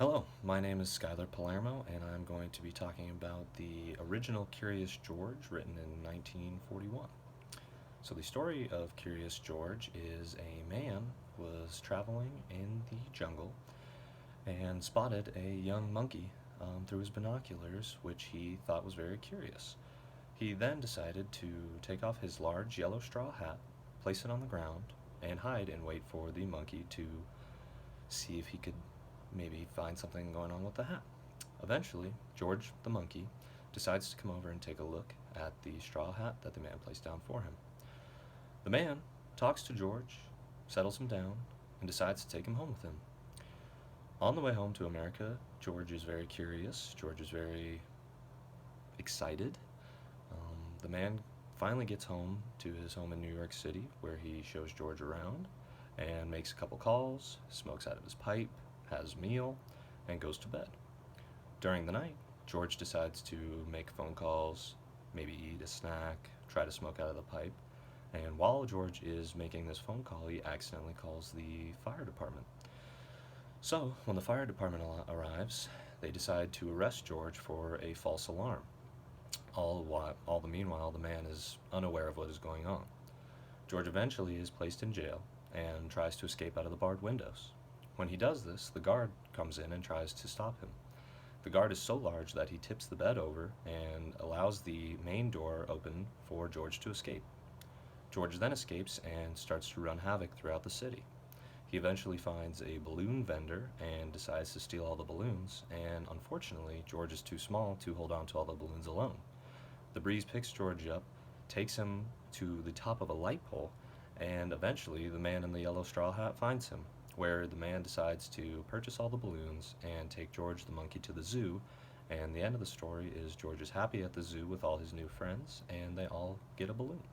Hello, my name is Skylar Palermo, and I'm going to be talking about the original Curious George written in 1941. So, the story of Curious George is a man was traveling in the jungle and spotted a young monkey through his binoculars, which he thought was very curious. He then decided to take off his large yellow straw hat, place it on the ground, and hide and wait for the monkey to see if he could maybe find something going on with the hat. Eventually, George the monkey decides to come over and take a look at the straw hat that the man placed down for him. The man talks to George, settles him down, and decides to take him home with him. On the way home to America, George is very curious. George is very excited. The man finally gets home to his home in New York City, where he shows George around and makes a couple calls, smokes out of his pipe, has a meal, and goes to bed. During the night, George decides to make phone calls, maybe eat a snack, try to smoke out of the pipe. And while George is making this phone call, he accidentally calls the fire department. So, when the fire department arrives, they decide to arrest George for a false alarm. All the meanwhile, the man is unaware of what is going on. George eventually is placed in jail and tries to escape out of the barred windows. When he does this, the guard comes in and tries to stop him. The guard is so large that he tips the bed over and allows the main door open for George to escape. George then escapes and starts to run havoc throughout the city. He eventually finds a balloon vendor and decides to steal all the balloons, and unfortunately, George is too small to hold on to all the balloons alone. The breeze picks George up, takes him to the top of a light pole, and eventually the man in the yellow straw hat finds him, where the man decides to purchase all the balloons and take George the monkey to the zoo. And the end of the story is George is happy at the zoo with all his new friends, and they all get a balloon.